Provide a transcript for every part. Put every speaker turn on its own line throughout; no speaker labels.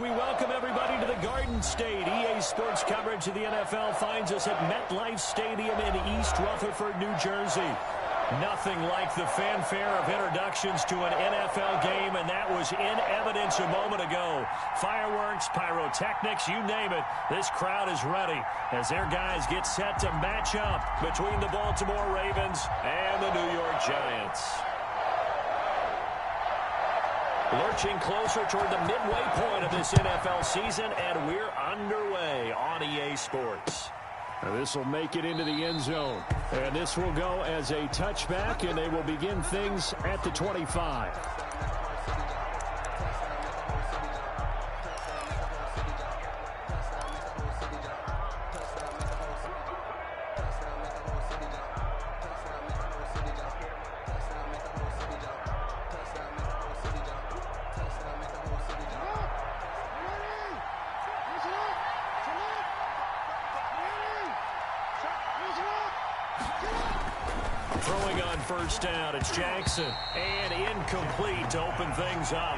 We welcome everybody to the Garden State. EA Sports coverage of the NFL finds us at MetLife Stadium in East Rutherford, New Jersey. Nothing like the fanfare of introductions to an NFL game, and that was in evidence a moment ago. Fireworks, pyrotechnics, you name it. This crowd is ready as their guys get set to match up between the Baltimore Ravens and the New York Giants. Lurching closer toward the midway point of this NFL season, and we're underway on EA Sports.
Now this will make it into the end zone, and this will go as a touchback, and they will begin things at the 25.
Throwing on first down, it's Jackson, and incomplete to open things up.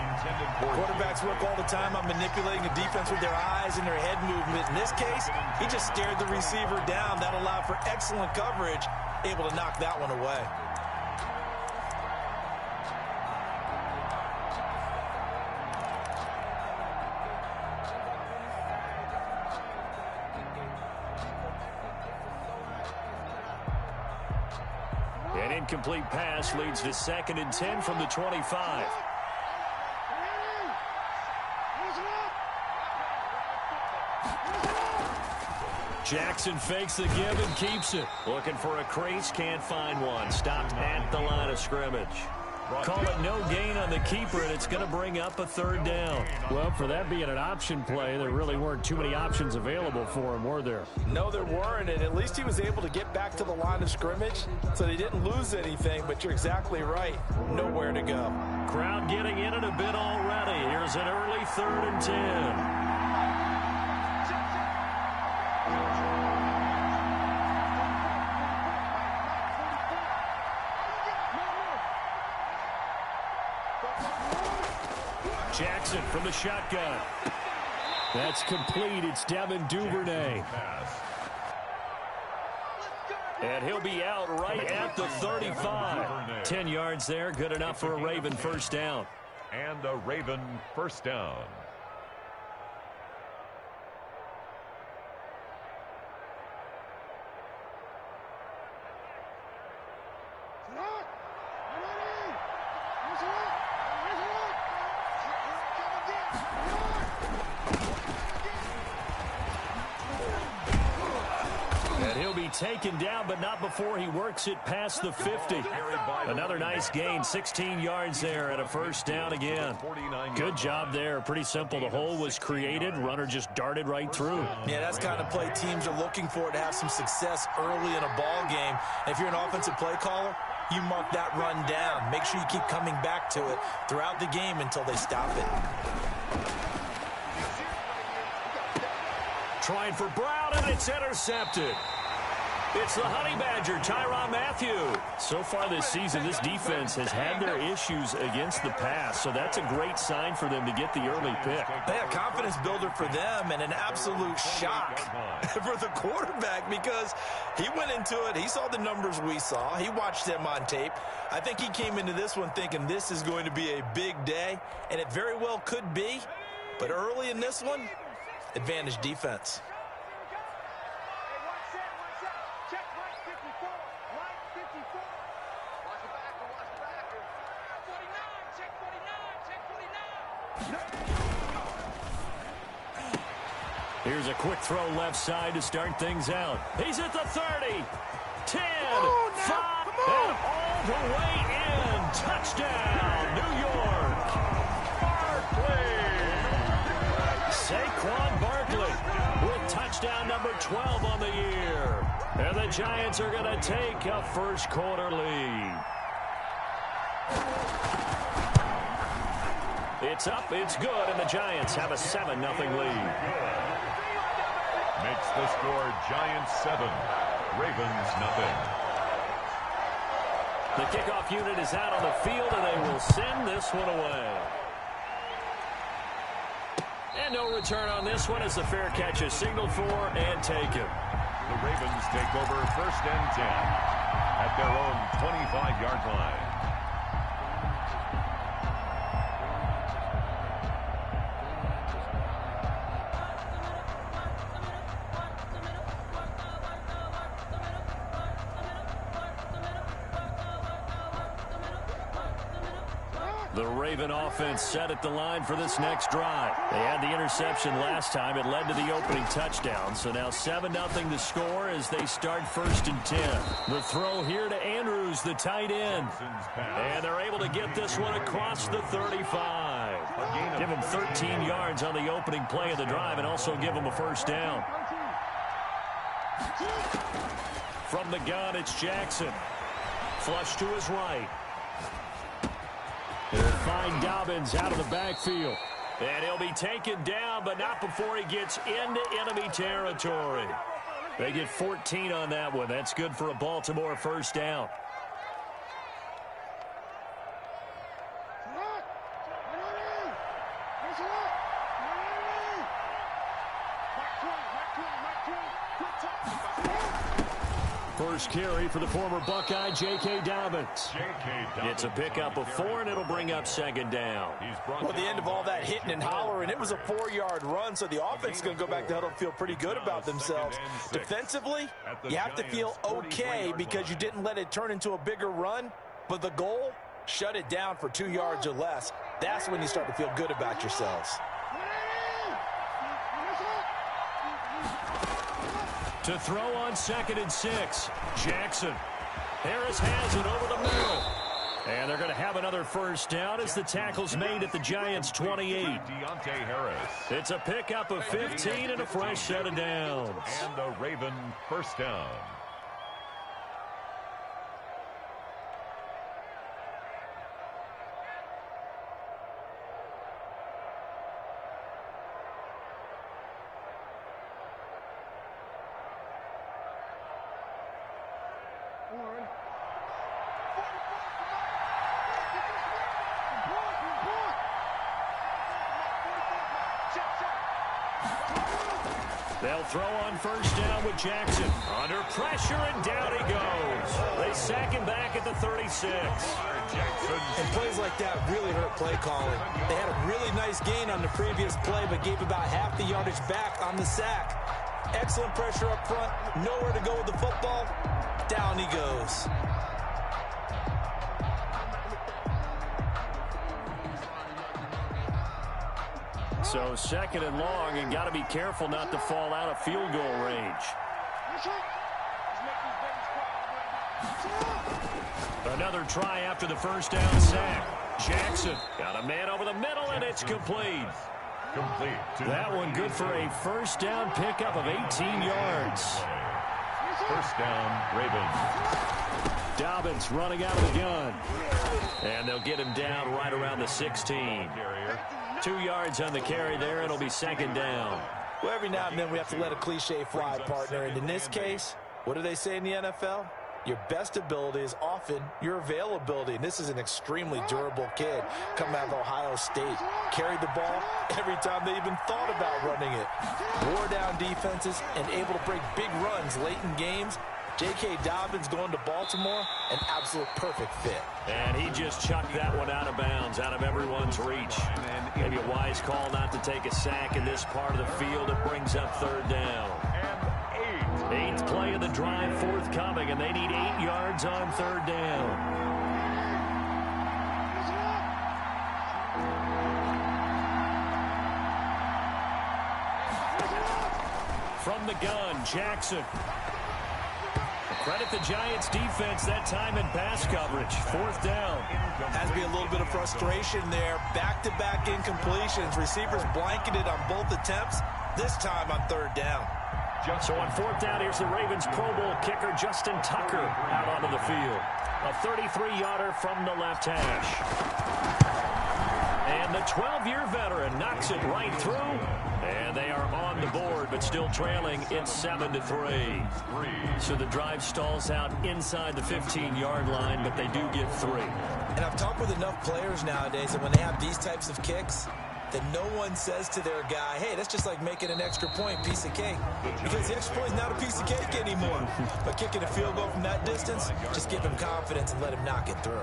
Quarterbacks work all the time on manipulating the defense with their eyes and their head movement. In this case, he just stared the receiver down. That allowed for excellent coverage, able to knock that one away.
An incomplete pass leads to 2nd and 10 from the 25. Jackson fakes the give and keeps it. Looking for a crease, can't find one. Stopped at the line of scrimmage. Call it no gain on the keeper, and it's going to bring up a 3rd down.
Well, for that being an option play, there really weren't too many options available for him, were there?
No, there weren't, and at least he was able to get back to the line of scrimmage, so they didn't lose anything, but you're exactly right. Nowhere to go.
Crowd getting in it a bit already. Here's an early 3rd and 10. Jackson from the shotgun.
That's complete. It's Devin Duvernay.
And he'll be out right at the 35. 10 yards there, good enough for a Raven first down.
And a Raven first down.
And he'll be taken down, but not before he works it past the 50. Another nice gain, 16 yards there, and a first down again. Good job there. Pretty simple. The hole was created. Runner just darted right through.
Yeah, that's the kind of play teams are looking for to have some success early in a ball game. And if you're an offensive play caller, you mark that run down. Make sure you keep coming back to it throughout the game until they stop it.
Trying for Brown, and it's intercepted. It's the Honey Badger, Tyrann Mathieu. So far this season, this defense has had their issues against the pass, so that's a great sign for them to get the early pick.
Yeah, confidence builder for them and an absolute shock for the quarterback because he went into it. He saw the numbers we saw. He watched them on tape. I think he came into this one thinking this is going to be a big day, and it very well could be. But early in this one, advantage defense.
Here's a quick throw left side to start things out. He's at the 30, 10, 5, and all the way in. Touchdown, New York. Saquon Barkley with touchdown number 12 on the year. And the Giants are going to take a first quarter lead. It's up, it's good, and the Giants have a 7-0 lead.
Makes the score Giants 7, Ravens nothing.
The kickoff unit is out on the field, and they will send this one away. And no return on this one as the fair catch is signaled for and taken.
The Ravens take over 1st and 10 at their own 25-yard line.
The Raven offense set at the line for this next drive. They had the interception last time. It led to the opening touchdown. So now 7-0 to score as they start 1st and 10. The throw here to Andrews, the tight end. And they're able to get this one across the 35. Give him 13 yards on the opening play of the drive and also give him a 1st down. From the gun, it's Jackson. Flush to his right. They'll find Dobbins out of the backfield. And he'll be taken down, but not before he gets into enemy territory. They get 14 on that one. That's good for a Baltimore 1st down. First carry for the former Buckeye, J.K. Dobbins. It's a pickup of 4, and it'll bring up 2nd down.
Well, at the end of all that hitting and hollering, it was a 4-yard run, so the offense is going to go back to huddle and feel pretty good about themselves. Defensively, you have to feel okay because you didn't let it turn into a bigger run, but the goal, shut it down for 2 yards or less. That's when you start to feel good about yourselves.
To throw on 2nd and 6, Jackson. Harris has it over the middle. And they're going to have another 1st down as the tackle's made at the Giants' 28. It's a pickup of 15 and a fresh set of downs.
And the Raven 1st down.
They'll throw on 1st down with Jackson. Under pressure, and down he goes. They sack him back at the 36.
And plays like that really hurt play calling. They had a really nice gain on the previous play, but gave about half the yardage back on the sack. Excellent pressure up front. Nowhere to go with the football. Down he goes.
So 2nd and long, and got to be careful not to fall out of field goal range. Another try after the 1st down sack. Jackson got a man over the middle, and it's complete. That one good for a 1st down pickup of 18 yards.
1st down, Ravens.
Dobbins running out of the gun. And they'll get him down right around the 16. 2 yards on the carry there. It'll be 2nd down.
Well, every now and then we have to let a cliche fly, partner. And in this case, what do they say in the NFL? Your best ability is often your availability. And this is an extremely durable kid coming out of Ohio State. Carried the ball every time they even thought about running it. Wore down defenses and able to break big runs late in games. J.K. Dobbins going to Baltimore, an absolute perfect fit.
And he just chucked that one out of bounds, out of everyone's reach. Maybe a wise call not to take a sack in this part of the field. It brings up 3rd down. And 8th play of the drive forthcoming, and they need 8 yards on 3rd down. From the gun, Jackson. Credit the Giants defense that time in pass coverage. 4th down.
Has to be a little bit of frustration there. Back-to-back incompletions. Receivers blanketed on both attempts. This time on 3rd down.
So on 4th down, here's the Ravens Pro Bowl kicker Justin Tucker out onto the field. A 33-yarder from the left hash. And the 12-year veteran knocks it right through. And they are on the board, but still trailing. It's 7-3. So the drive stalls out inside the 15-yard line, but they do get 3.
And I've talked with enough players nowadays that when they have these types of kicks, that no one says to their guy, hey, that's just like making an extra point, piece of cake. Because the extra point is not a piece of cake anymore. But kicking a field goal from that distance, just give him confidence and let him knock it through.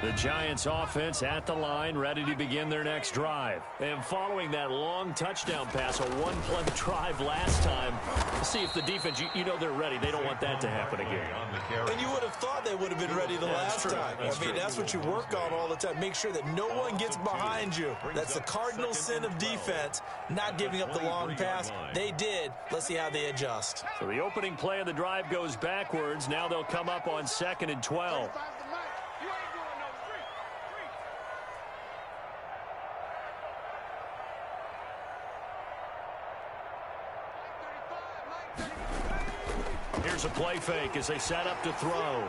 The Giants offense at the line, ready to begin their next drive. And following that long touchdown pass, a one-play drive last time, see if the defense, you know they're ready. They don't want that to happen again.
And you would have thought they would have been ready the last time. That's what you work on all the time. Make sure that no one gets behind you. That's the cardinal sin of defense, not giving up the long pass. They did. Let's see how they adjust.
So the opening play of the drive goes backwards. Now they'll come up on 2nd and 12. Here's a play fake as they set up to throw.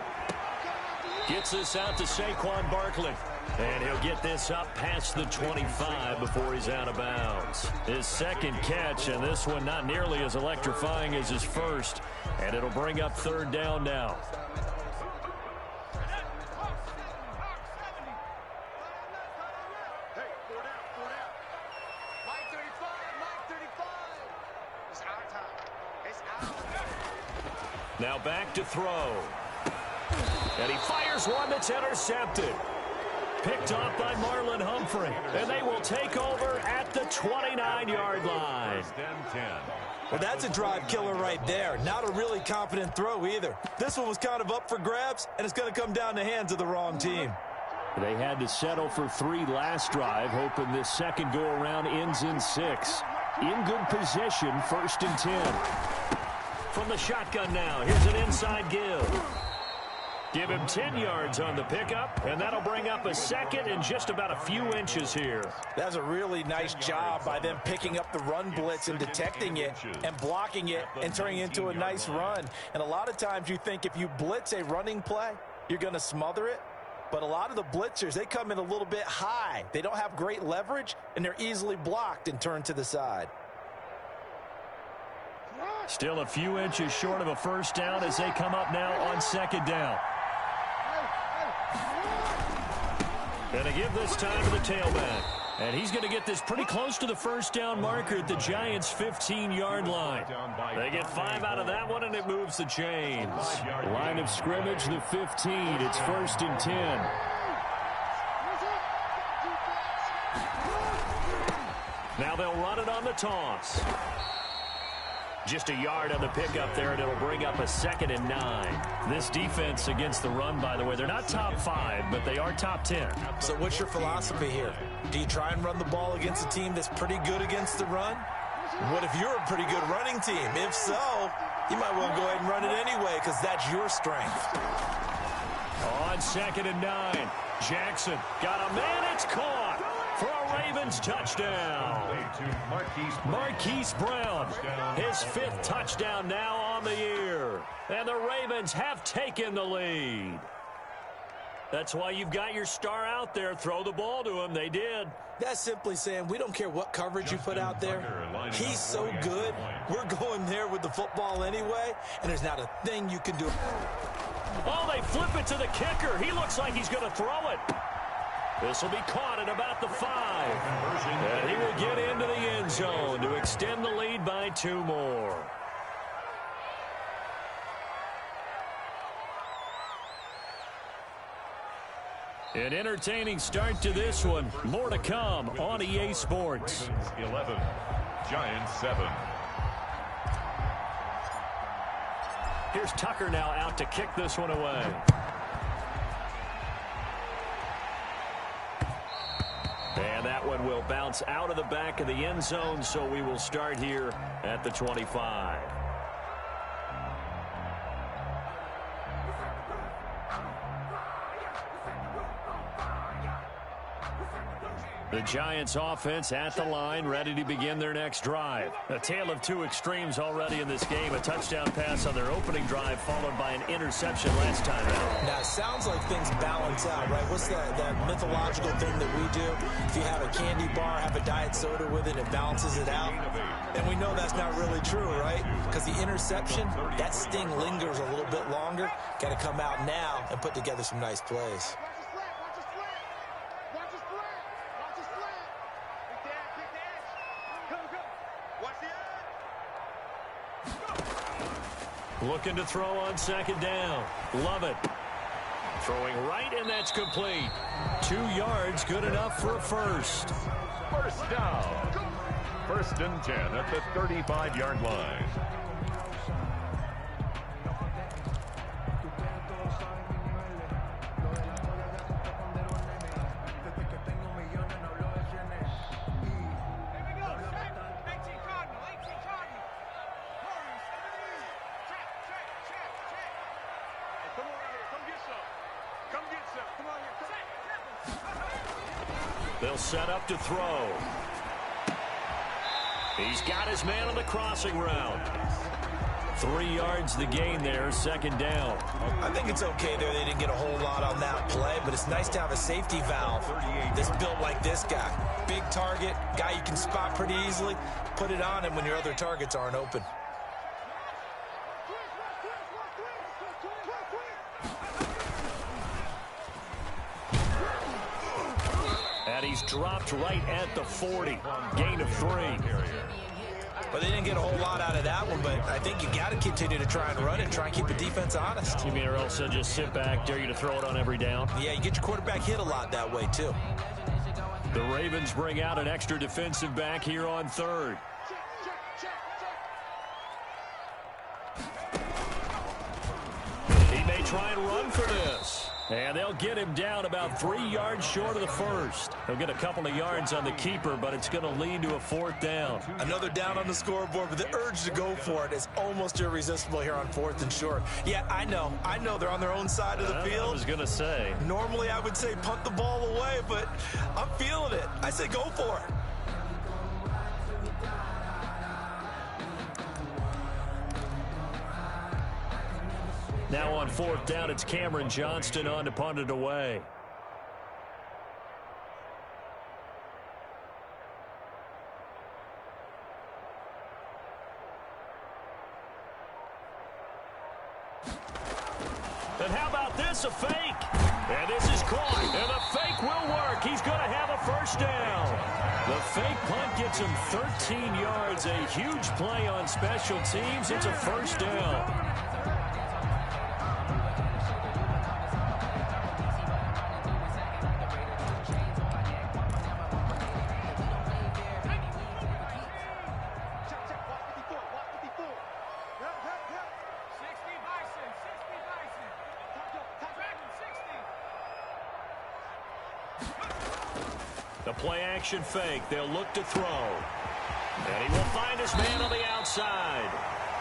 Gets this out to Saquon Barkley. And he'll get this up past the 25 before he's out of bounds. His second catch, and this one not nearly as electrifying as his first. And it'll bring up 3rd down now. Now back to throw. And he fires one that's intercepted. Picked off by Marlon Humphrey. And they will take over at the 29-yard line.
Well, that's a drive killer right there. Not a really confident throw either. This one was kind of up for grabs, and it's going to come down the hands of the wrong team.
They had to settle for 3 last drive, hoping this second go-around ends in 6. In good position, 1st and 10. From the shotgun now, here's an inside give. Give him 10 yards on the pickup, and that'll bring up a 2nd and just about a few inches here.
That's a really nice job by them picking up the run blitz and detecting it and blocking it and turning it into a nice run. And a lot of times you think if you blitz a running play, you're going to smother it. But a lot of the blitzers, they come in a little bit high. They don't have great leverage, and they're easily blocked and turned to the side.
Still a few inches short of a 1st down as they come up now on 2nd down. And to give this time to the tailback. And he's going to get this pretty close to the 1st down marker at the Giants' 15-yard line. They get 5 out of that one, and it moves the chains. Line of scrimmage, the 15. It's 1st and 10. Now they'll run it on the toss. Just a yard on the pickup there, and it'll bring up a 2nd and 9. This defense against the run, by the way, they're not top 5, but they are top 10.
So what's your philosophy here? Do you try and run the ball against a team that's pretty good against the run? What if you're a pretty good running team? If so, you might want to go ahead and run it anyway because that's your strength.
On 2nd and 9, Jackson got a man. It's caught for a Ravens touchdown. Marquise Brown, his 5th touchdown now on the year. And the Ravens have taken the lead. That's why you've got your star out there. Throw the ball to him. They did.
That's simply saying we don't care what coverage you put out there. He's so good. We're going there with the football anyway, and there's not a thing you can do.
Oh, they flip it to the kicker. He looks like he's going to throw it. This will be caught at about the 5. And he will get into the end zone to extend the lead by 2 more. An entertaining start to this one. More to come on EA Sports.
11, Giants 7.
Here's Tucker now out to kick this one away. And that one will bounce out of the back of the end zone, so we will start here at the 25. The Giants offense at the line, ready to begin their next drive. A tale of two extremes already in this game. A touchdown pass on their opening drive, followed by an interception last time out.
Now, it sounds like things balance out, right? What's that mythological thing that we do? If you have a candy bar, have a diet soda with it, it balances it out. And we know that's not really true, right? Because the interception, that sting lingers a little bit longer. Got to come out now and put together some nice plays.
Looking to throw on second down. Love it. Throwing right, and that's complete. 2 yards, good enough for a first.
First down. 1st and 10 at the 35-yard line.
They'll set up to throw. He's got his man on the crossing route. 3 yards the gain there, second down.
I think it's okay there. They didn't get a whole lot on that play, but it's nice to have a safety valve that's built like this guy. Big target, guy you can spot pretty easily. Put it on him when your other targets aren't open.
And he's dropped right at the 40. Gain of 3.
But they didn't get a whole lot out of that one, but I think you got to continue to try and run it, try and keep the defense honest.
You mean or else they'll just sit back, dare you to throw it on every down?
Yeah, you get your quarterback hit a lot that way, too.
The Ravens bring out an extra defensive back here on third. He may try and run for this. And they'll get him down about 3 yards short of the first. He'll get a couple of yards on the keeper, but it's going to lead to a 4th down.
Another down on the scoreboard, but the urge to go for it is almost irresistible here on 4th and short. Yeah, I know they're on their own side of the field.
I was going to say.
Normally I would say punt the ball away, but I'm feeling it. I say go for it.
Now on 4th down, it's Cameron Johnston on to punt it away. And how about this, a fake? And this is caught, and the fake will work. He's going to have a first down. The fake punt gets him 13 yards, a huge play on special teams. It's a first down. The play-action fake. They'll look to throw. And he will find his man on the outside.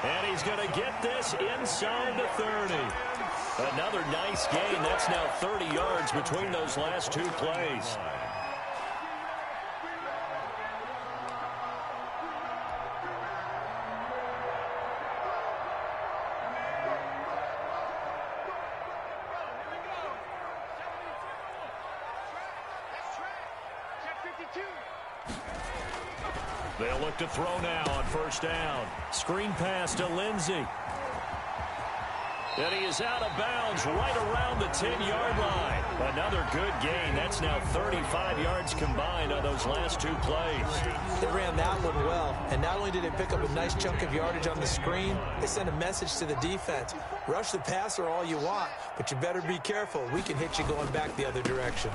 And he's going to get this inside the 30. Another nice gain. That's now 30 yards between those last 2 plays. They'll look to throw now on first down. Screen pass to Lindsey. And he is out of bounds right around the 10-yard line. Another good gain. That's now 35 yards combined on those last 2 plays.
They ran that one well. And not only did they pick up a nice chunk of yardage on the screen, they sent a message to the defense. Rush the passer all you want, but you better be careful. We can hit you going back the other direction.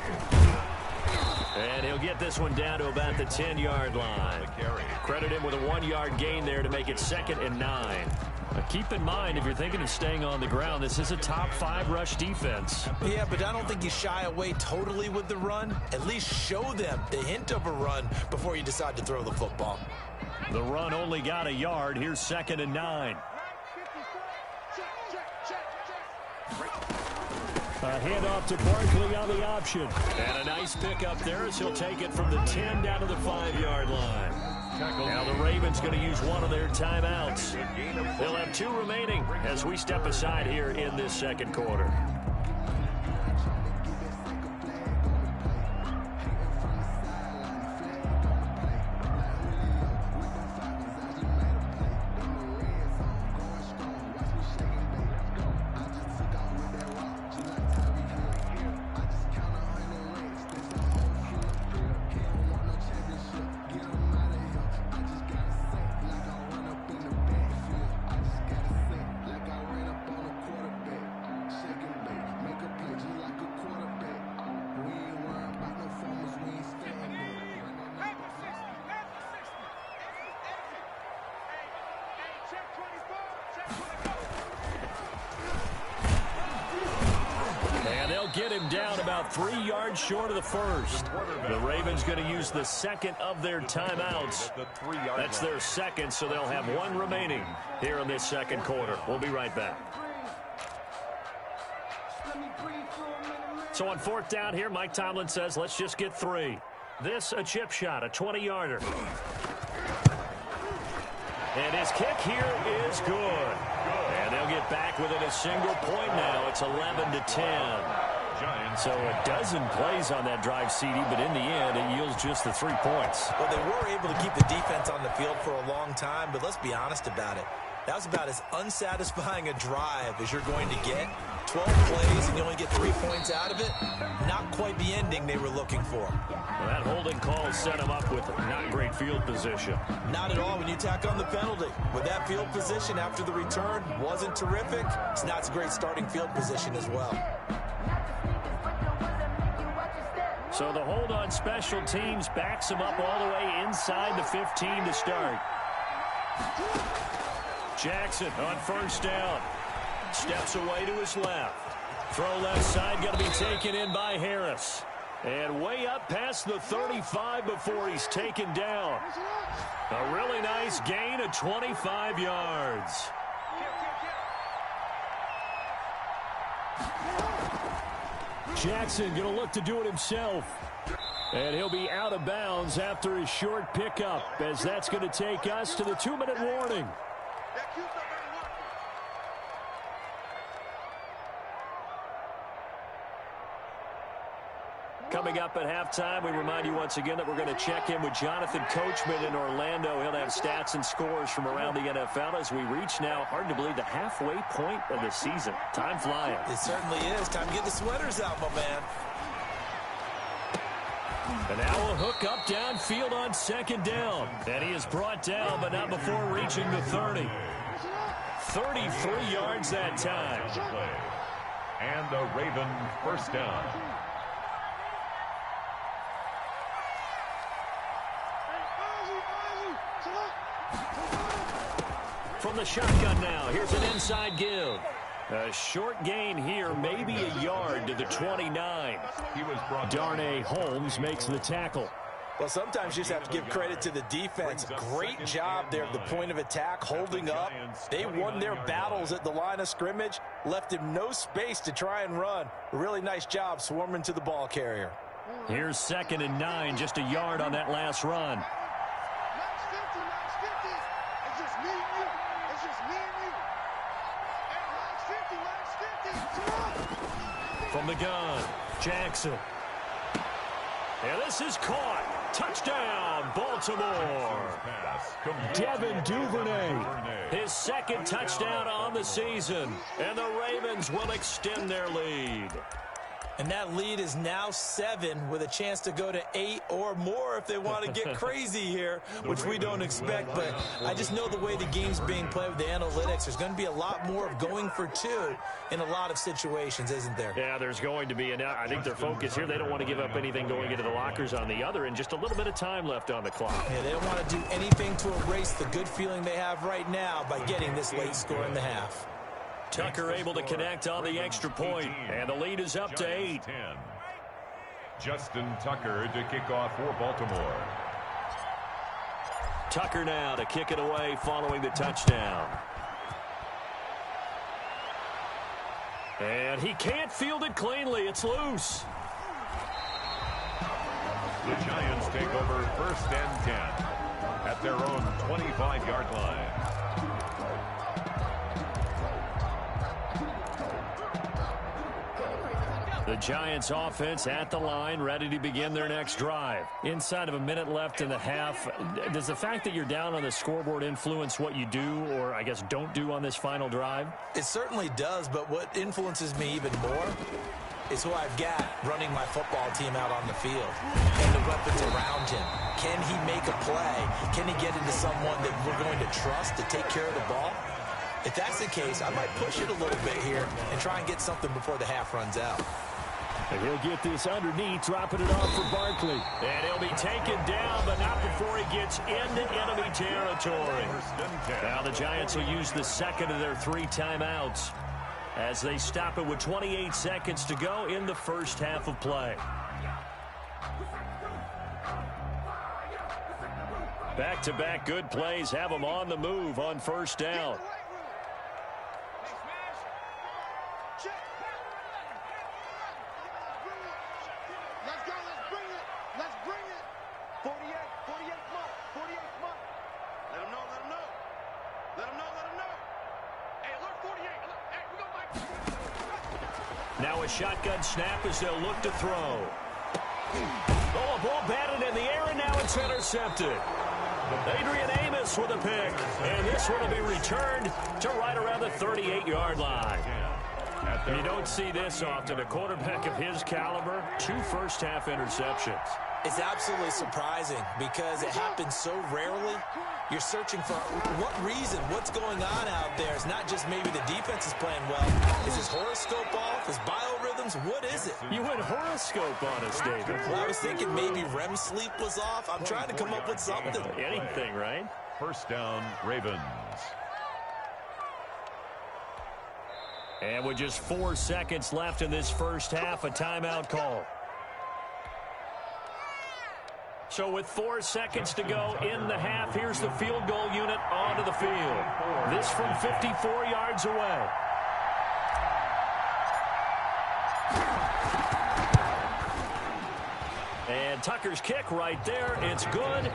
And he'll get this one down to about the 10-yard line. Credit him with a 1-yard gain there to make it 2nd and 9. Keep in mind, if you're thinking of staying on the ground, this is a top 5 rush defense.
Yeah, but I don't think you shy away totally with the run. At least show them the hint of a run before you decide to throw the football.
The run only got a yard. Here's 2nd and 9.
A handoff to Barkley on the option. And a nice pickup there as he'll take it from the 10 down to the 5-yard line. Now the Ravens going to use one of their timeouts. They'll have 2 remaining as we step aside here in this second quarter. Get him down about 3 yards short of the first. The Ravens going to use the second of their timeouts. That's their second, so they'll have 1 remaining here in this second quarter. We'll be right back. So on 4th down here, Mike Tomlin says, let's just get 3. This, a chip shot, a 20-yarder. And his kick here is good. And they'll get back within a single point now. It's 11-10. So a dozen plays on that drive, CD, but in the end, it yields just the 3 points.
Well, they were able to keep the defense on the field for a long time, but let's be honest about it. That was about as unsatisfying a drive as you're going to get. 12 plays, and you only get 3 points out of it. Not quite the ending they were looking for.
Well, that holding call set him up with not great field position.
Not at all when you tack on the penalty. With that field position after the return wasn't terrific, it's not a great starting field position as well.
So the hold on special teams backs him up all the way inside the 15 to start. Jackson on 1st down. Steps away to his left. Throw left side, going to be taken in by Harris. And way up past the 35 before he's taken down. A really nice gain of 25 yards. Jackson going to look to do it himself. And he'll be out of bounds after his short pickup, as that's going to take us to the 2-minute warning. Coming up at halftime, we remind you once again that we're going to check in with Jonathan Coachman in Orlando. He'll have stats and scores from around the NFL as we reach now, hard to believe, the halfway point of the season. Time flying.
It certainly is. Time to get the sweaters out, my man.
And now a hook up downfield on 2nd down. And he is brought down, but not before reaching the 30. 33 yards that time.
And the Raven 1st down.
From the shotgun now, here's an inside give. A short gain here, maybe a yard to the 29. Darnay Holmes makes the tackle.
Well, sometimes you just have to give credit to the defense. Great job there at the point of attack, holding up. They won their battles at the line of scrimmage, left him no space to try and run. A really nice job swarming to the ball carrier.
Here's 2nd and 9, just a yard on that last run. From the gun, Jackson. And this is caught. Touchdown, Baltimore. Devin Duvernay, his 2nd touchdown on the season. And the Ravens will extend their lead.
And that lead is now 7 with a chance to go to 8 or more if they want to get crazy here, which we don't expect. But I just know the way the game's being played with the analytics, there's going to be a lot more of going for 2 in a lot of situations, isn't there?
Yeah, there's going to be. And I think their focus here, they don't want to give up anything going into the lockers on the other, and just a little bit of time left on the clock.
Yeah, they don't want to do anything to erase the good feeling they have right now by getting this late score in the half.
Tucker able to connect on the extra point, and the lead is up to 8.
Justin Tucker to kick off for Baltimore.
Tucker now to kick it away following the touchdown.
And he can't field it cleanly. It's loose.
The Giants take over 1st and 10 at their own 25-yard line.
The Giants offense at the line, ready to begin their next drive. Inside of a minute left in the half, does the fact that you're down on the scoreboard influence what you do, or I guess don't do on this final drive?
It certainly does, but what influences me even more is who I've got running my football team out on the field and the weapons around him. Can he make a play? Can he get into someone that we're going to trust to take care of the ball? If that's the case, I might push it a little bit here and try and get something before the half runs out.
And he'll get this underneath, dropping it off for Barkley. And he'll be taken down, but not before he gets into enemy territory. Now the Giants will use the second of their 3 timeouts as they stop it with 28 seconds to go in the first half of play. Back-to-back good plays have them on the move on first down. Now a shotgun snap as they'll look to throw. Oh, a ball batted in the air, and now it's intercepted. Adrian Amos with a pick, and this one will be returned to right around the 38-yard line. You don't see this often. A quarterback of his caliber, 2 first-half interceptions.
It's absolutely surprising because it happens so rarely. You're searching for what reason, what's going on out there. It's not just maybe the defense is playing well. Is his horoscope off? His biorhythms? What is it?
You went horoscope on us, David.
Well, I was thinking maybe REM sleep was off. I'm trying to come up with something.
Anything, right?
First down, Ravens.
And with just 4 seconds left in this first half, a timeout call. So with 4 seconds to go in the half, here's the field goal unit onto the field. This from 54 yards away. And Tucker's kick right there. It's good.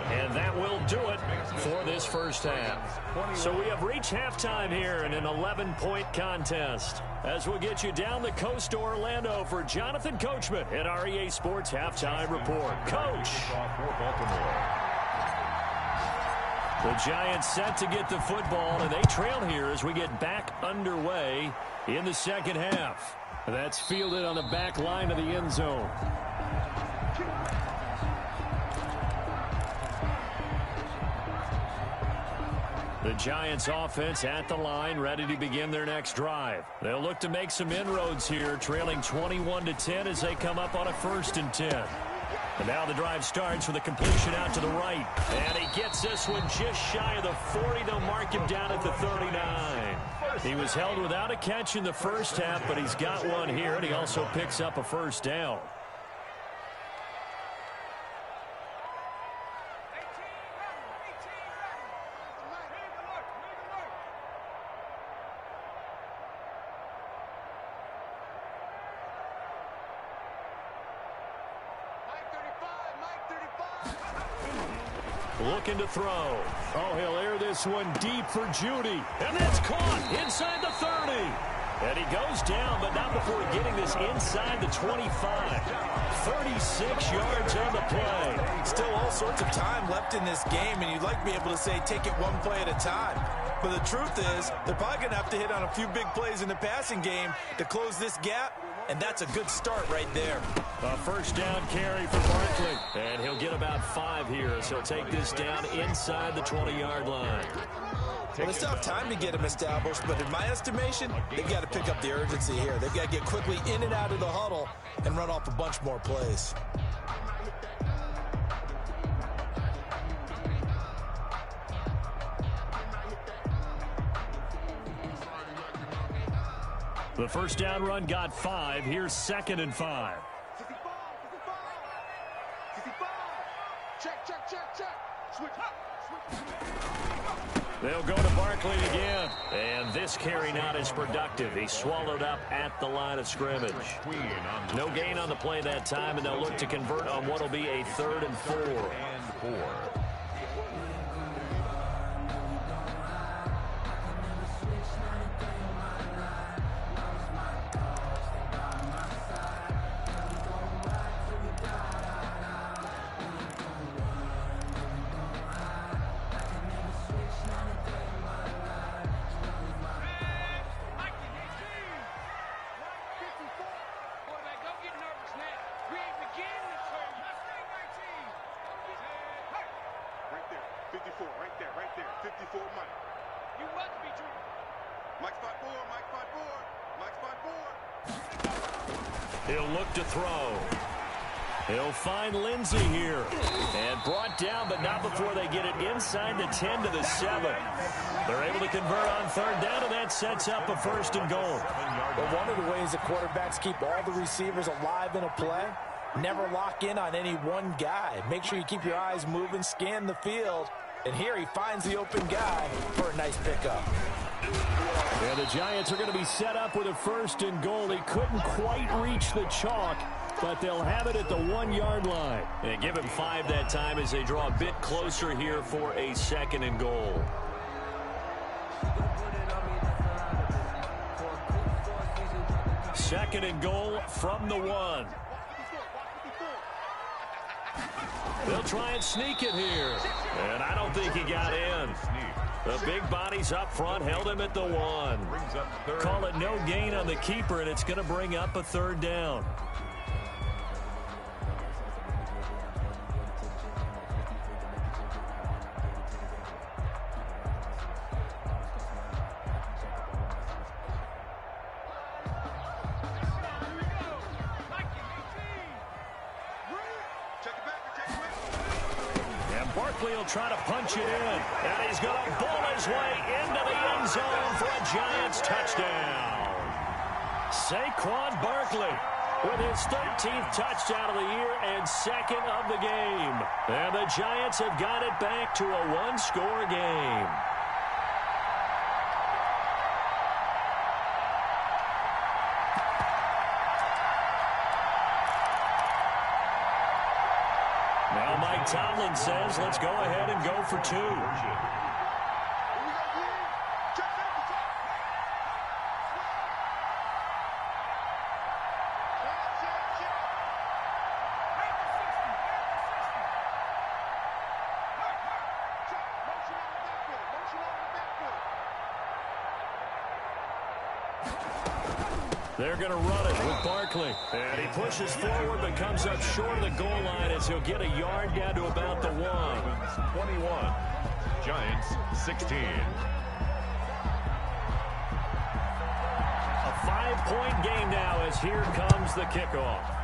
And that will do it for this first half. So we have reached halftime here in an 11-point contest. As we'll get you down the coast to Orlando for Jonathan Coachman at our EA Sports Halftime Report. Coach. The Giants set to get the football, and they trail here as we get back underway in the second half. That's fielded on the back line of the end zone. The Giants offense at the line, ready to begin their next drive. They'll look to make some inroads here, trailing 21-10 as they come up on a 1st and 10. And now the drive starts with a completion out to the right. And he gets this one just shy of the 40. They'll mark him down at the 39. He was held without a catch in the first half, but he's got one here, and he also picks up a first down. Looking to throw. Oh, he'll air this one deep for Judy. And that's caught inside the 30. And he goes down, but not before getting this inside the 25. 36 yards on the play.
Still all sorts of time left in this game, and you'd like to be able to say take it one play at a time. But the truth is, they're probably going to have to hit on a few big plays in the passing game to close this gap, and that's a good start right there.
A first down carry for Barkley. And he'll get about 5 here, so he'll take this down inside the 20-yard line.
Well, they still have time to get him established, but in my estimation, they've got to pick up the urgency here. They've got to get quickly in and out of the huddle and run off a bunch more plays.
The first down run got 5. Here's 2nd and 5.
Check. Switch.
They'll go to Barkley again. And this carry not as productive. He swallowed up at the line of scrimmage. No gain on the play that time, and they'll look to convert on what will be a 3rd and 4. He'll look to throw. He'll find Lindsey here. And brought down, but not before they get it inside the 10 to the 7. They're able to convert on 3rd down, and that sets up a 1st and goal.
Well, one of the ways that quarterbacks keep all the receivers alive in a play, never lock in on any one guy. Make sure you keep your eyes moving, scan the field. And here he finds the open guy for a nice pickup.
And the Giants are going to be set up with a 1st and goal. They couldn't quite reach the chalk, but they'll have it at the 1-yard line. And give him 5 that time as they draw a bit closer here for a 2nd and goal. Second and goal from the 1. They'll try and sneak it here. And I don't think he got in. The big bodies up front held him at the 1. Call it no gain on the keeper, and it's going to bring up a 3rd down. Barkley will try to punch it in, and he's going to ball his way into the end zone for a Giants touchdown. Saquon Barkley with his 13th touchdown of the year and 2nd of the game. And the Giants have got it back to a 1-score game. Now Mike Tomlin says, let's go ahead and go for 2. They're going to run it with Barkley. And he pushes forward but comes up short of the goal line as he'll get a yard down to about the 1.
21. Giants 16.
A 5-point game now as here comes the kickoff.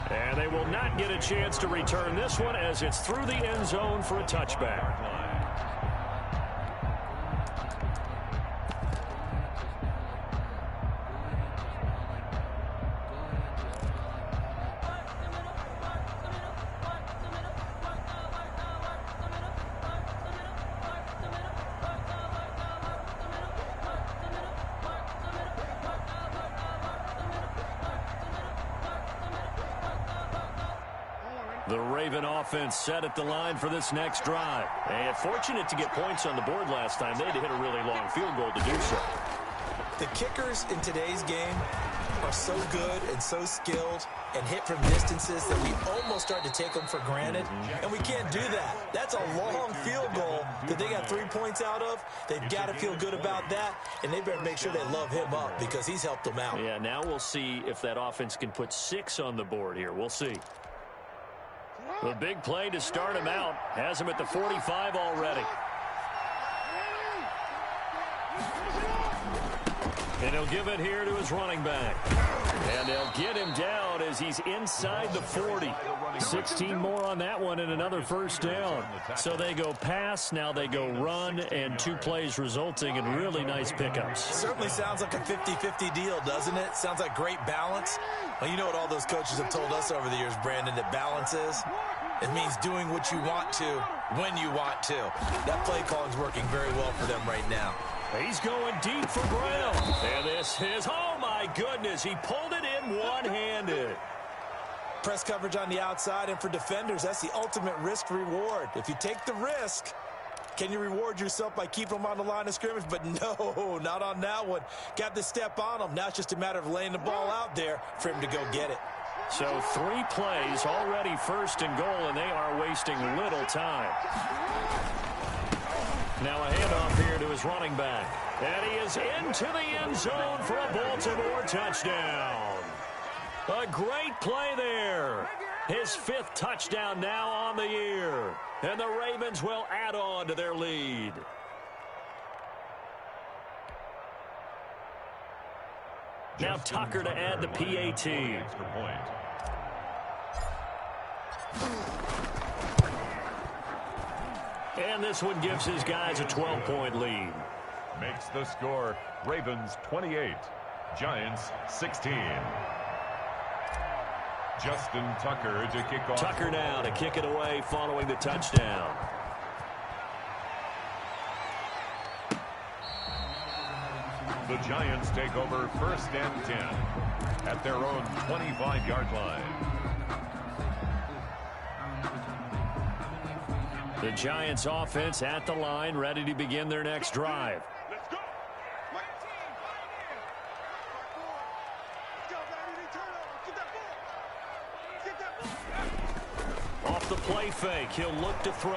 And they will not get a chance to return this one as it's through the end zone for a touchback. The Raven offense set at the line for this next drive. And fortunate to get points on the board last time. They had to hit a really long field goal to do so.
The kickers in today's game are so good and so skilled and hit from distances that we almost start to take them for granted. And we can't do that. That's a long field goal that they got 3 points out of. They've got to feel good about that, and they better make sure they love him up because he's helped them out.
Yeah, now we'll see if that offense can put 6 on the board here. We'll see. The big play to start him out has him at the 45 already. And he'll give it here to his running back. And they'll get him down as he's inside the 40. 16 more on that one and another first down. So they go pass, now they go run, and 2 plays resulting in really nice pickups.
Certainly sounds like a 50-50 deal, doesn't it? Sounds like great balance. Well, you know what all those coaches have told us over the years, Brandon, that balance is? It means doing what you want to when you want to. That play calling's working very well for them right now.
He's going deep for Brown. And this is, oh my goodness, he pulled it in one-handed.
Press coverage on the outside, and for defenders, that's the ultimate risk-reward. If you take the risk, can you reward yourself by keeping them on the line of scrimmage? But no, not on that one. Got the step on them. Now it's just a matter of laying the ball out there for him to go get it.
So 3 plays, already 1st and goal, and they are wasting little time. Now a handoff here to his running back. And he is into the end zone for a Baltimore touchdown. A great play there. His 5th touchdown now on the year. And the Ravens will add on to their lead. Now Tucker to add the PAT. And this one gives his guys a 12-point lead.
Makes the score Ravens 28, Giants 16. Justin Tucker to kick off.
Tucker now to kick it away following the touchdown.
The Giants take over 1st and 10 at their own 25-yard line.
The Giants offense at the line, ready to begin their next drive.
Let's go.
Off the play fake, he'll look to throw.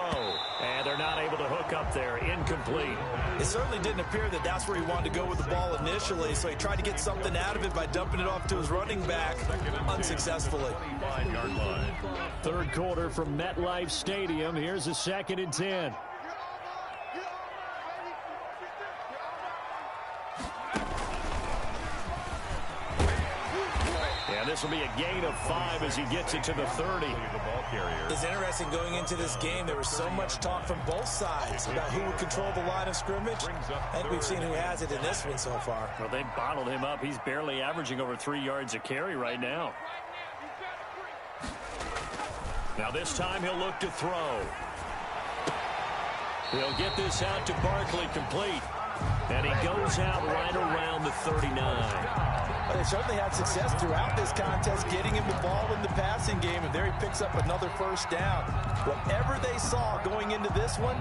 And they're not able to hook up there. Incomplete.
It certainly didn't appear that that's where he wanted to go with the ball initially, so he tried to get something out of it by dumping it off to his running back unsuccessfully.
25-yard line.
3rd quarter from MetLife Stadium. Here's a 2nd and 10. And this will be a gain of 5 as he gets it to the 30.
It's interesting going into this game. There was so much talk from both sides about who would control the line of scrimmage. I think we've seen who has it in this one so far.
Well, they bottled him up. He's barely averaging over 3 yards a carry right now. Now this time he'll look to throw. He'll get this out to Barkley complete. And he goes out right around the 39.
But they certainly had success throughout this contest getting him the ball in the passing game, and there he picks up another 1st down. Whatever they saw going into this one,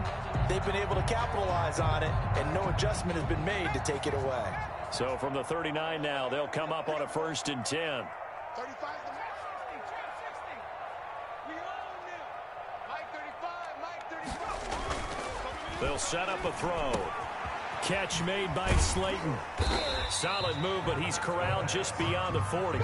they've been able to capitalize on it, and no adjustment has been made to take it away.
So from the 39 now, they'll come up on a 1st and 10.
35 the match. 60. We own them. Mike 35, Mike 35.
They'll set up a throw. Catch made by Slayton. Solid move, but he's corralled just beyond the 40.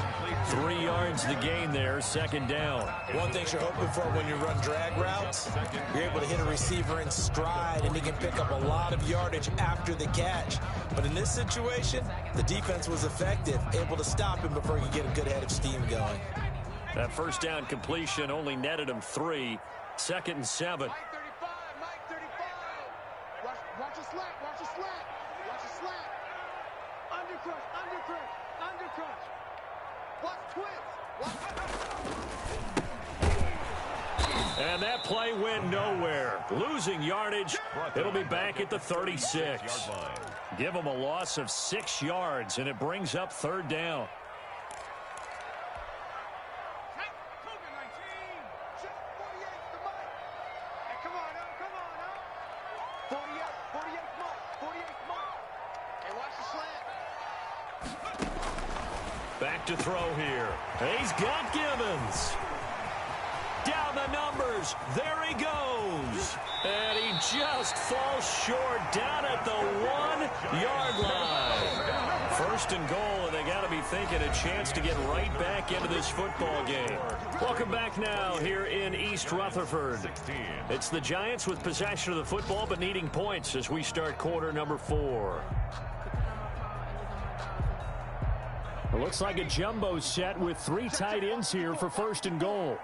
3 yards the gain there, 2nd down.
One thing you're hoping for when you run drag routes, you're able to hit a receiver in stride, and he can pick up a lot of yardage after the catch. But in this situation, the defense was effective, able to stop him before he could get a good head of steam going.
That 1st down completion only netted him 3. 2nd and 7.
Mike 35, Mike 35. Watch a slant, watch a slant. Watch a slant. Undercrush. Watch twist.
And that play went nowhere. Losing yardage. It'll be back at the 36. Give them a loss of 6 yards, and it brings up 3rd down. Back to throw here. He's got Gibbons. Down the numbers. There he goes. And he just falls short down at the 1-yard line. 1st and goal, and they got to be thinking a chance to get right back into this football game. Welcome back now here in East Rutherford. It's the Giants with possession of the football but needing points as we start quarter number 4. It looks like a jumbo set with 3 tight ends here for 1st and goal.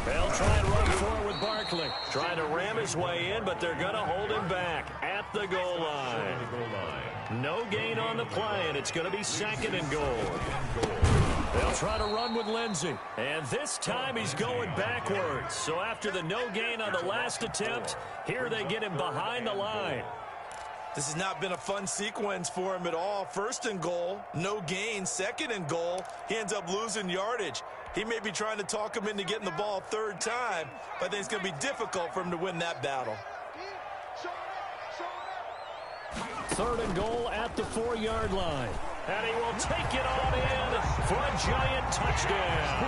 They'll try and run forward with Barkley. Trying to ram his way in, but they're going to hold him back at the goal line. No gain on the play, and it's going to be 2nd and goal. They'll try to run with Lindsey. And this time he's going backwards. So after the no gain on the last attempt, here they get him behind the line.
This has not been a fun sequence for him at all. 1st and goal, no gain. 2nd and goal, he ends up losing yardage. He may be trying to talk him into getting the ball 3rd time, but I think it's going to be difficult for him to win that battle.
3rd and goal at the 4-yard line. And he will take it on in for a giant touchdown.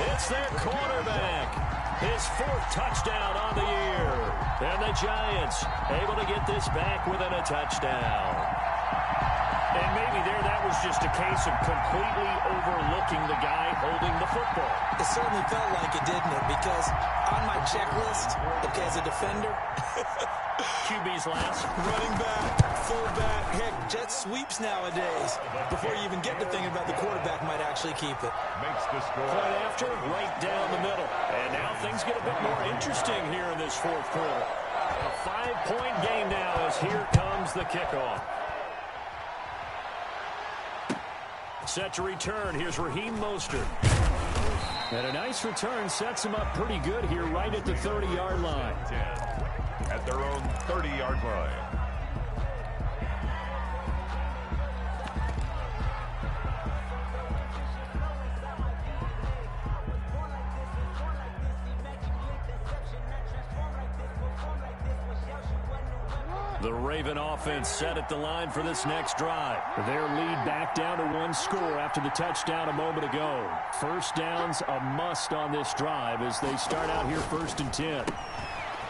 It's their quarterback. His 4th touchdown on the year. And the Giants able to get this back within a touchdown. And maybe that was just a case of completely overlooking the guy holding the football.
It certainly felt like it, didn't it? Because on my checklist, okay, as a defender,
QB's last.
Running back, fullback, heck, jet sweeps nowadays. Before you even get to thinking about the quarterback might actually keep it.
Makes the score.
Right after, right down the middle. And now things get a bit more interesting here in this 4th quarter. A 5-point game now as here comes the kickoff. Set to return. Here's Raheem Mostert. And a nice return sets him up pretty good here right at the 30-yard line.
10 at their own 30-yard line.
The Raven offense set at the line for this next drive. Their lead back down to 1 score after the touchdown a moment ago. 1st down's a must on this drive as they start out here 1st and 10.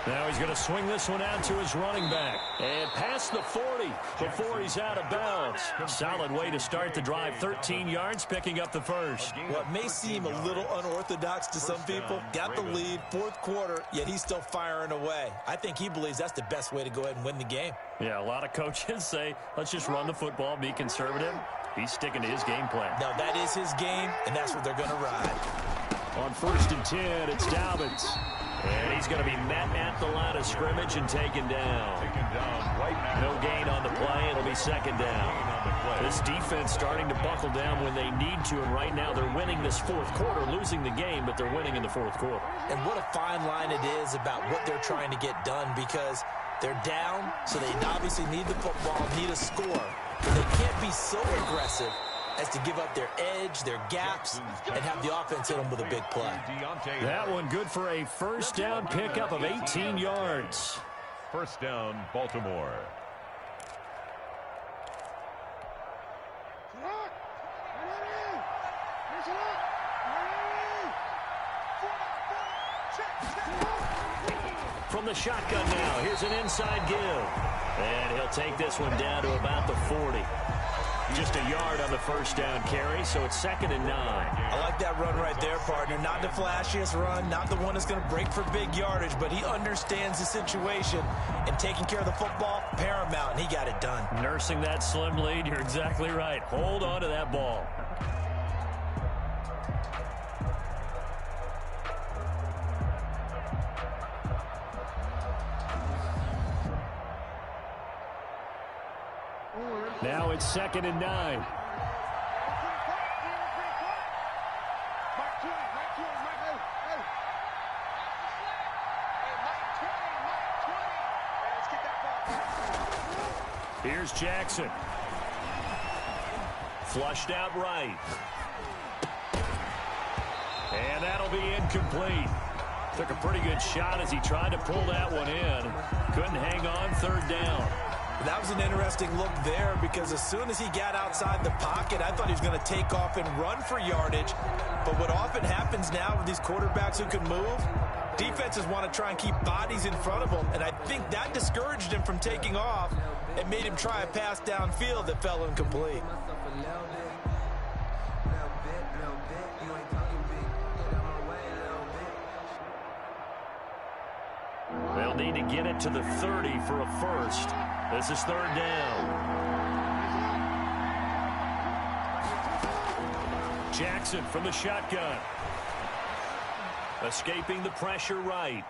Now he's going to swing this one out to his running back. And past the 40 before he's out of bounds. Solid way to start the drive. 13 yards, picking up the 1st.
What may seem a little unorthodox to some people, got the lead, 4th quarter, yet he's still firing away. I think he believes that's the best way to go ahead and win the game.
Yeah, a lot of coaches say, let's just run the football, be conservative. He's sticking to his game plan.
Now, that is his game, and that's what they're going to ride.
On 1st and 10, it's Dobbins. And he's going to be met at the line of scrimmage and taken down. No gain on the play. It'll be 2nd down. This defense starting to buckle down when they need to, and right now they're winning this 4th quarter, losing the game, but they're winning in the 4th quarter.
And what a fine line it is about what they're trying to get done, because they're down, so they obviously need the football, need a score. But they can't be so aggressive as to give up their edge, their gaps, and have the offense hit them with a big play.
That one good for a 1st down pickup of 18 yards.
1st down, Baltimore.
From the shotgun now, here's an inside give. And he'll take this one down to about the 40. Just a yard on the 1st down carry, so it's 2nd and 9.
I like that run right there, partner. Not the flashiest run, not the one that's going to break for big yardage, but he understands the situation, and taking care of the football, paramount, and he got it done.
Nursing that slim lead, you're exactly right. Hold on to that ball. Now it's 2nd and 9. Here's Jackson. Flushed out right. And that'll be incomplete. Took a pretty good shot as he tried to pull that one in. Couldn't hang on, 3rd down.
That was an interesting look there, because as soon as he got outside the pocket, I thought he was going to take off and run for yardage. But what often happens now with these quarterbacks who can move, defenses want to try and keep bodies in front of them, and I think that discouraged him from taking off and made him try a pass downfield that fell incomplete.
They'll need to get it to the 30 for a 1st. This is 3rd down. Jackson from the shotgun. Escaping the pressure right.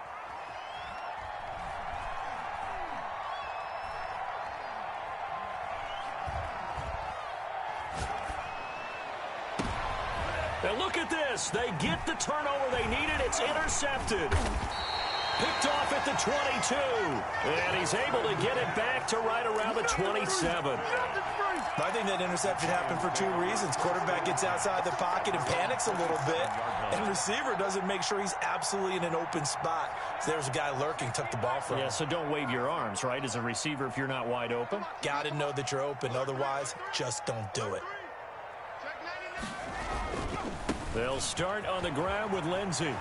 And look at this. They get the turnover they needed. It's intercepted. Picked off at the 22. And he's able to get it back to right around the 27.
I think that interception happened for two reasons. Quarterback gets outside the pocket and panics a little bit, and receiver doesn't make sure he's absolutely in an open spot. So there's a guy lurking, took the ball from him.
Yeah, so don't wave your arms, right, as a receiver if you're not wide open.
Got to know that you're open. Otherwise, just don't do it.
They'll start on the ground with Lindsey.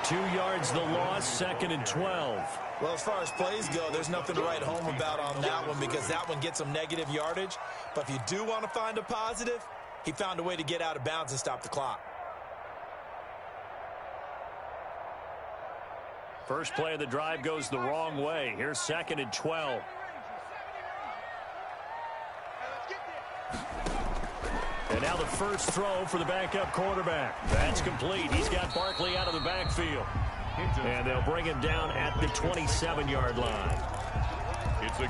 2 yards the loss, 2nd and 12.
Well, as far as plays go, there's nothing to write home about on that one because that one gets some negative yardage. But if you do want to find a positive, he found a way to get out of bounds and stop the clock.
First play of the drive goes the wrong way. Here's 2nd and 12. And now the first throw for the backup quarterback. That's complete. He's got Barkley out of the backfield. And they'll bring him down at the 27-yard line.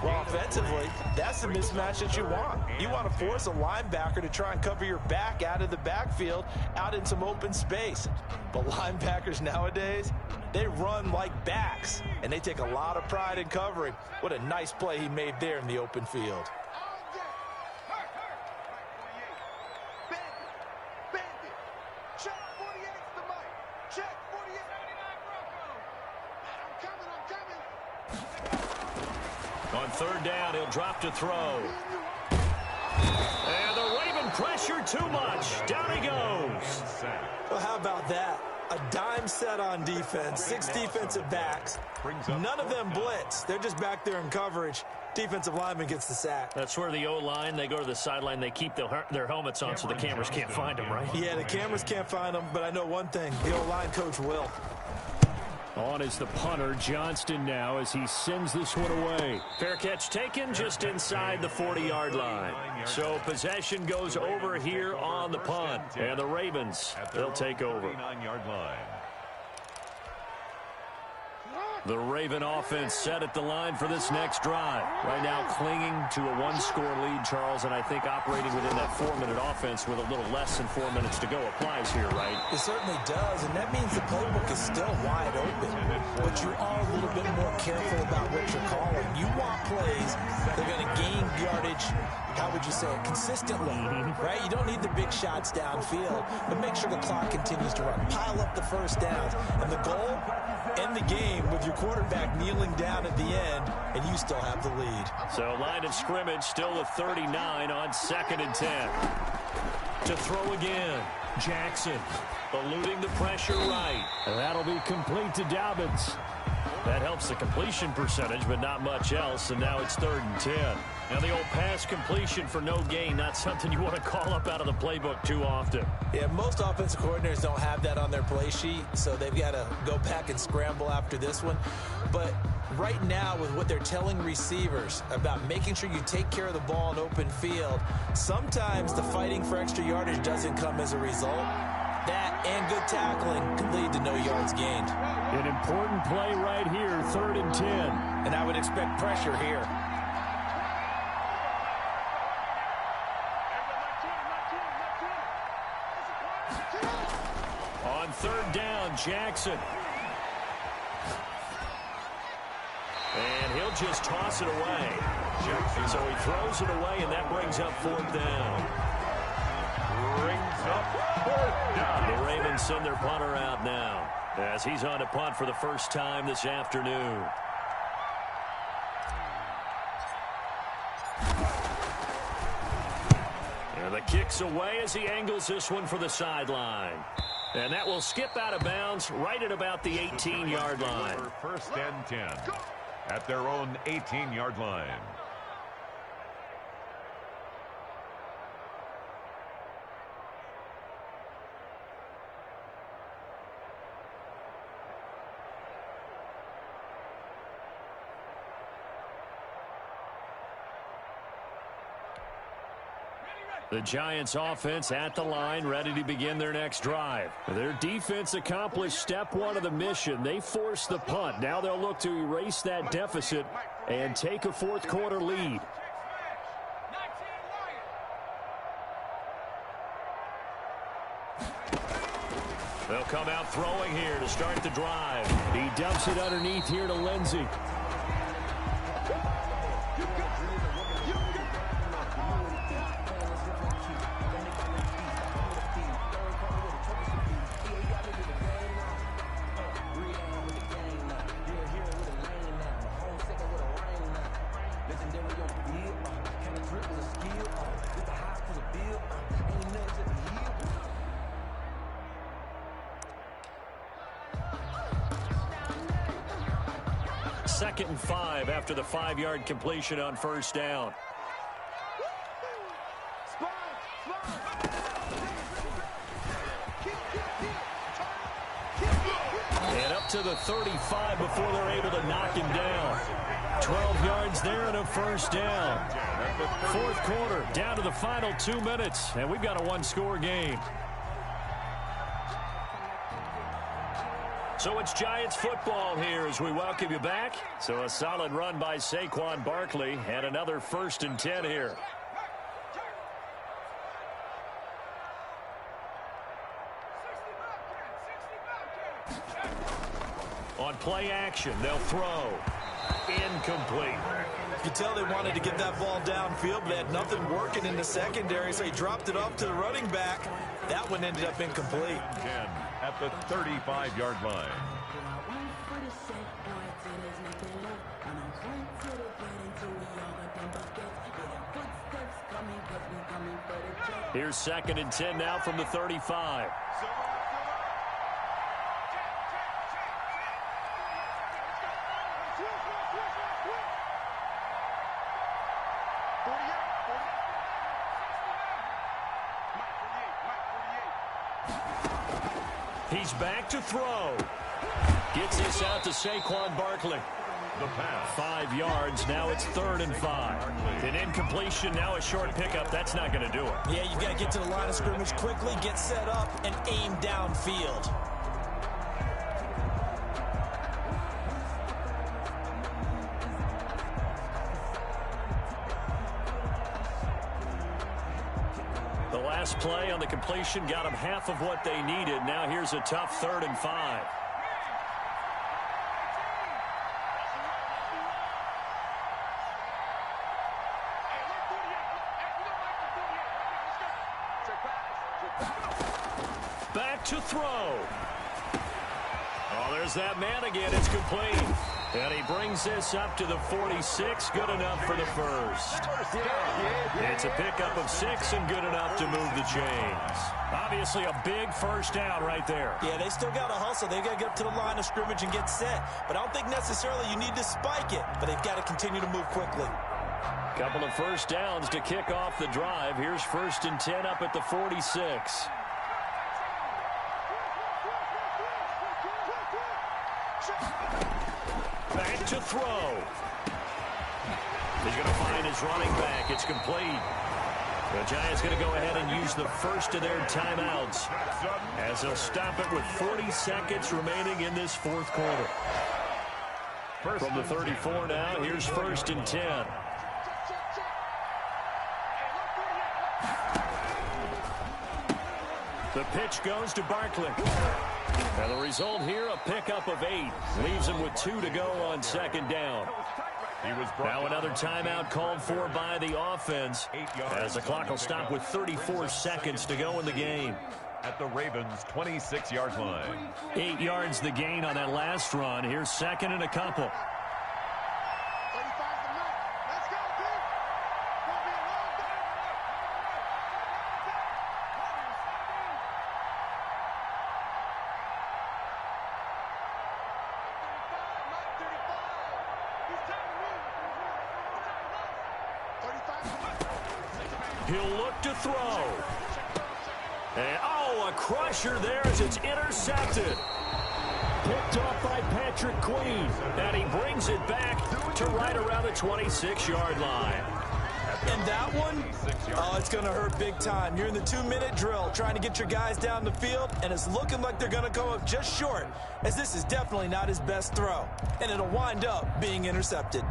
Well, offensively, that's the mismatch that you want. You want to force a linebacker to try and cover your back out of the backfield, out in some open space. But linebackers nowadays, they run like backs, and they take a lot of pride in covering. What a nice play he made there in the open field.
On third down, he'll drop to throw. And the Raven pressure too much. Down he goes.
Well, how about that? A dime set on defense, 6 defensive backs. None of them blitz. They're just back there in coverage. Defensive lineman gets the sack.
That's where the O-line, they go to the sideline, they keep their helmets on so the cameras can't find them, right?
Yeah, the cameras can't find them, but I know one thing. The O-line coach will.
On is the punter, Johnston now, as he sends this one away. Fair catch taken just inside the 40-yard line. So possession goes over here on the punt. And the Ravens, they'll take over. The Raven offense set at the line for this next drive. Right now clinging to a 1-score lead, Charles, and I think operating within that 4-minute offense with a little less than 4 minutes to go applies here, right?
It certainly does, and that means the playbook is still wide open. But you are a little bit more careful about what you're calling. You want plays that are going to gain yardage, how would you say it, consistently, right? You don't need the big shots downfield, but make sure the clock continues to run. Pile up the first downs. And the goal, end the game with your quarterback kneeling down at the end, and you still have the lead.
So line of scrimmage still the 39 on 2nd and 10. To throw again, Jackson eluding the pressure right. And that'll be complete to Dobbins. That helps the completion percentage, but not much else, and now it's 3rd and 10. Now the old pass completion for no gain, not something you want to call up out of the playbook too often.
Yeah, most offensive coordinators don't have that on their play sheet, so they've got to go back and scramble after this one. But right now, with what they're telling receivers about making sure you take care of the ball in open field, sometimes the fighting for extra yardage doesn't come as a result. That and good tackling could lead to no yards gained.
An important play right here, 3rd and 10.
And I would expect pressure here.
On 3rd down, Jackson. And he'll just toss it away. So he throws it away, and that brings up 4th down. The Ravens send their punter out now as he's on to punt for the first time this afternoon. And the kick's away as he angles this one for the sideline. And that will skip out of bounds right at about the 18-yard line.
1st and 10 at their own 18-yard line.
The Giants offense at the line, ready to begin their next drive. Their defense accomplished step one of the mission. They forced the punt. Now they'll look to erase that deficit and take a fourth quarter lead. They'll come out throwing here to start the drive. He dumps it underneath here to Lindsey. Second and 5 after the 5-yard completion on first down. And up to the 35 before they're able to knock him down. 12 yards there and a first down. Fourth quarter, down to the final 2 minutes, and we've got a one-score game. So it's Giants football here as we welcome you back. So a solid run by Saquon Barkley and another 1st and 10 here. On play action, they'll throw. Incomplete.
You can tell they wanted to get that ball downfield, but they had nothing working in the secondary, so he dropped it off to the running back. That one ended up incomplete.
10 at the 35-yard line.
Here's 2nd and 10 now from the 35. He's back to throw. Gets this out to Saquon Barkley.
The pass.
5 yards. Now it's 3rd and 5. An incompletion, now a short pickup. That's not going to do it.
Yeah, you got to get to the line of scrimmage quickly, get set up, and aim downfield.
The last play on the completion got them half of what they needed. Now here's a tough 3rd and 5. Back to throw. Oh, there's that man again. It's complete. And he brings this up to the 46. Good enough for the first. It's a pickup of 6 and good enough to move the chains. Obviously a big first down right there.
Yeah, they still got to hustle. They got to get up to the line of scrimmage and get set. But I don't think necessarily you need to spike it. But they've got to continue to move quickly.
Couple of first downs to kick off the drive. Here's 1st and 10 up at the 46. Back to throw. He's going to find his running back. It's complete. The Giants going to go ahead and use the first of their timeouts as they'll stop it with 40 seconds remaining in this fourth quarter. From the 34 now, here's 1st and 10. The pitch goes to Barkley. And the result here, a pickup of 8. Leaves him with 2 to go on 2nd down. Now another timeout called for by the offense as the clock will stop with 34 seconds to go in the game.
At the Ravens' 26-yard line.
8 yards the gain on that last run. Here's 2nd and a couple. He'll look to throw. And, oh, a crusher there as it's intercepted. Picked off by Patrick Queen. And he brings it back to right around the 26-yard line.
And that one, oh, it's going to hurt big time. You're in the 2-minute drill trying to get your guys down the field, and it's looking like they're going to come up just short, as this is definitely not his best throw, and it'll wind up being intercepted.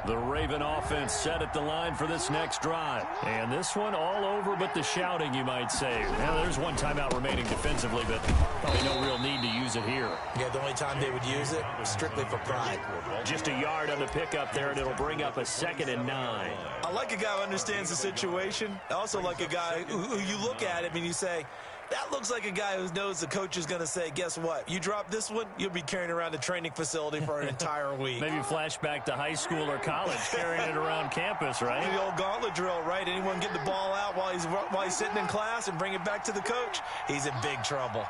The Raven offense set at the line for this next drive. And this one all over but the shouting, you might say. Now, there's one timeout remaining defensively, but probably no real need to use it here.
Yeah, the only time they would use it was strictly for pride.
Just a yard on the pickup there, and it'll bring up a 2nd and 9.
I like a guy who understands the situation. I also like a guy who you look at him and you say, that looks like a guy who knows the coach is going to say, guess what? You drop this one, you'll be carrying around the training facility for an entire week.
Maybe flashback to high school or college, carrying it around campus, right?
The old gauntlet drill, right? Anyone get the ball out while he's sitting in class and bring it back to the coach? He's in big trouble.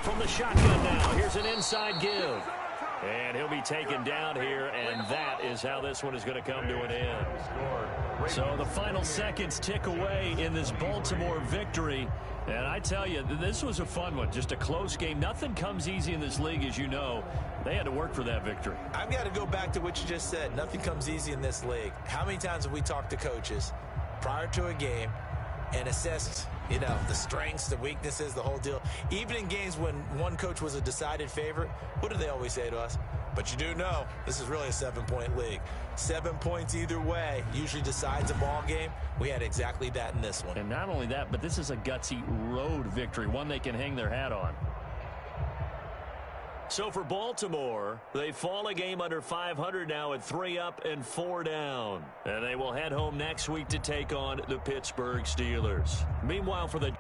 From the shotgun now, here's an inside give. And he'll be taken down here, and that is how this one is going to come to an end. So the final seconds tick away in this Baltimore victory. And I tell you, this was a fun one, just a close game. Nothing comes easy in this league, as you know. They had to work for that victory.
I've got to go back to what you just said. Nothing comes easy in this league. How many times have we talked to coaches prior to a game and assessed, the strengths, the weaknesses, the whole deal? Even in games when one coach was a decided favorite, what do they always say to us? But you do know this is really a 7-point league. 7 points either way usually decides a ball game. We had exactly that in this one.
And not only that, but this is a gutsy road victory, one they can hang their hat on. So for Baltimore, they fall a game under 500 now at 3 up and 4 down. And they will head home next week to take on the Pittsburgh Steelers. Meanwhile, for the